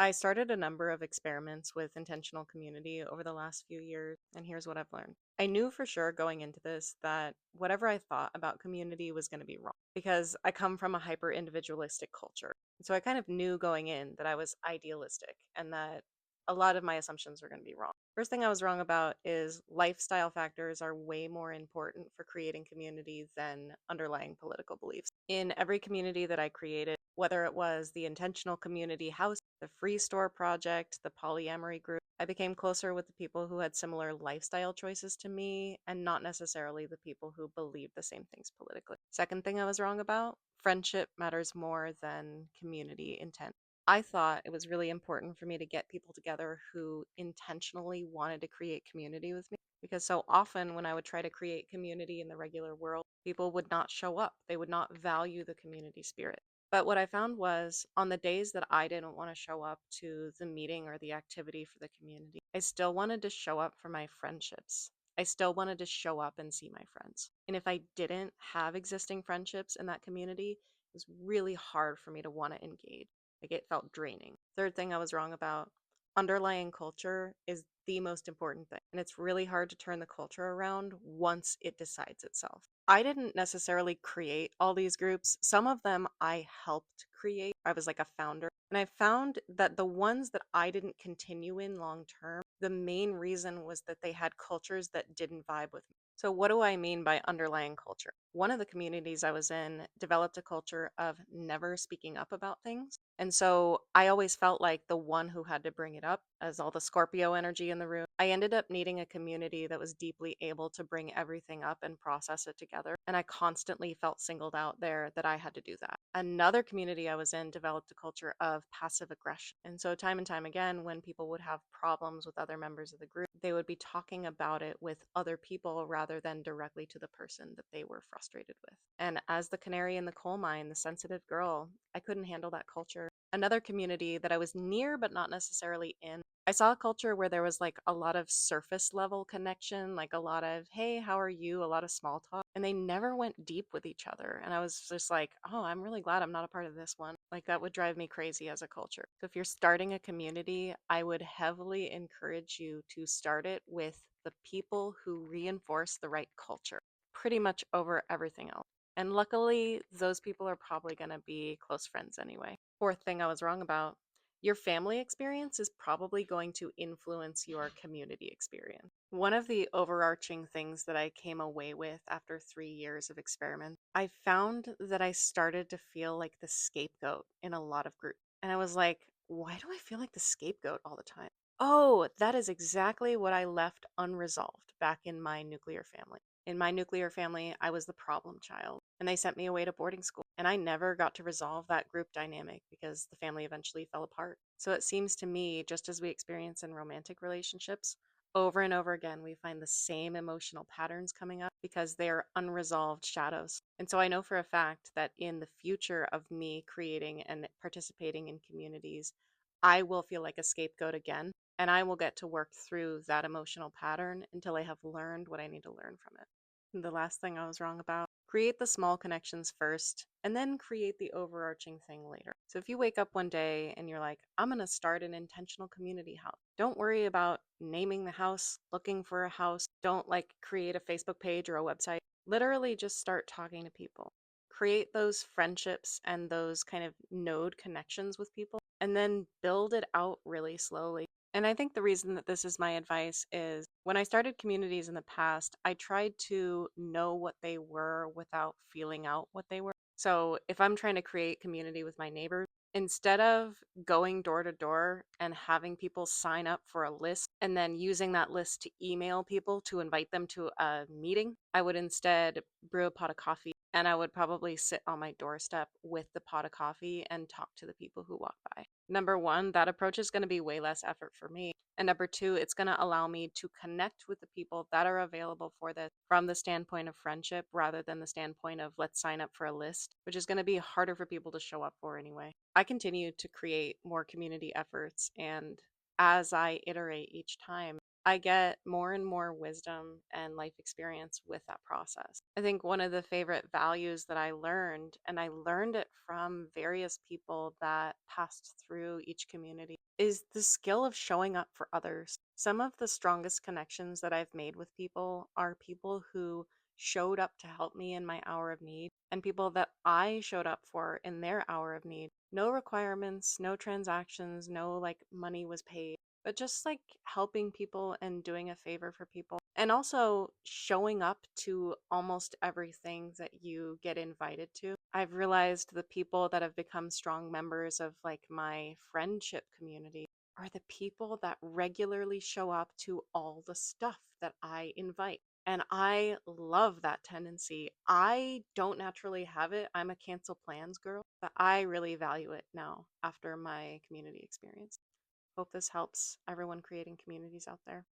I started a number of experiments with intentional community over the last few years, and here's what I've learned. I knew for sure going into this that whatever I thought about community was going to be wrong because I come from a hyper individualistic culture. So I kind of knew going in that I was idealistic and that a lot of my assumptions were going to be wrong. First thing I was wrong about is lifestyle factors are way more important for creating community than underlying political beliefs. In every community that I created, whether it was the intentional community house, the free store project, the polyamory group, I became closer with the people who had similar lifestyle choices to me and not necessarily the people who believed the same things politically. Second thing I was wrong about, friendship matters more than community intent. I thought it was really important for me to get people together who intentionally wanted to create community with me because so often when I would try to create community in the regular world, people would not show up. They would not value the community spirit. But what I found was on the days that I didn't want to show up to the meeting or the activity for the community, I still wanted to show up for my friendships. I still wanted to show up and see my friends. And if I didn't have existing friendships in that community, it was really hard for me to want to engage. Like it felt draining. Third thing I was wrong about, underlying culture is the most important thing. And it's really hard to turn the culture around once it decides itself. I didn't necessarily create all these groups. Some of them I helped create. I was like a founder. And I found that the ones that I didn't continue in long term, the main reason was that they had cultures that didn't vibe with me. So, what do I mean by underlying culture? One of the communities I was in developed a culture of never speaking up about things. And so I always felt like the one who had to bring it up, as all the Scorpio energy in the room. I ended up needing a community that was deeply able to bring everything up and process it together. And I constantly felt singled out there that I had to do that. Another community I was in developed a culture of passive aggression. And so, time and time again, when people would have problems with other members of the group, they would be talking about it with other people rather than directly to the person that they were frustrated with. And as the canary in the coal mine, the sensitive girl, I couldn't handle that culture. Another community that I was near but not necessarily in, I saw a culture where there was like a lot of surface level connection, like a lot of, hey, how are you? A lot of small talk. And they never went deep with each other. And I was just like, oh, I'm really glad I'm not a part of this one. Like that would drive me crazy as a culture. So if you're starting a community, I would heavily encourage you to start it with the people who reinforce the right culture pretty much over everything else. And luckily, those people are probably going to be close friends anyway. Fourth thing I was wrong about, your family experience is probably going to influence your community experience. One of the overarching things that I came away with after 3 years of experiment, I found that I started to feel like the scapegoat in a lot of groups. And I was like, why do I feel like the scapegoat all the time? Oh, that is exactly what I left unresolved back in my nuclear family. In my nuclear family, I was the problem child, and they sent me away to boarding school. And I never got to resolve that group dynamic because the family eventually fell apart. So it seems to me, just as we experience in romantic relationships, over and over again, we find the same emotional patterns coming up because they are unresolved shadows. And so I know for a fact that in the future of me creating and participating in communities, I will feel like a scapegoat again, and I will get to work through that emotional pattern until I have learned what I need to learn from it. And the last thing I was wrong about, create the small connections first and then create the overarching thing later. So if you wake up one day and you're like, I'm going to start an intentional community house, don't worry about naming the house, looking for a house. Don't like create a Facebook page or a website. Literally just start talking to people. Create those friendships and those kind of node connections with people and then build it out really slowly. And I think the reason that this is my advice is when I started communities in the past, I tried to know what they were without feeling out what they were. So if I'm trying to create community with my neighbors, instead of going door to door and having people sign up for a list and then using that list to email people to invite them to a meeting, I would instead brew a pot of coffee and I would probably sit on my doorstep with the pot of coffee and talk to the people who walk by. Number one, that approach is going to be way less effort for me. And number two, it's going to allow me to connect with the people that are available for this from the standpoint of friendship rather than the standpoint of let's sign up for a list, which is going to be harder for people to show up for anyway. I continue to create more community efforts, and as I iterate each time, I get more and more wisdom and life experience with that process. I think one of the favorite values that I learned, and I learned it from various people that passed through each community, is the skill of showing up for others. Some of the strongest connections that I've made with people are people who showed up to help me in my hour of need and people that I showed up for in their hour of need. No requirements, no transactions, no like money was paid, but just like helping people and doing a favor for people. And also showing up to almost everything that you get invited to. I've realized the people that have become strong members of like my friendship community are the people that regularly show up to all the stuff that I invite. And I love that tendency. I don't naturally have it. I'm a cancel plans girl, but I really value it now after my community experience. Hope this helps everyone creating communities out there.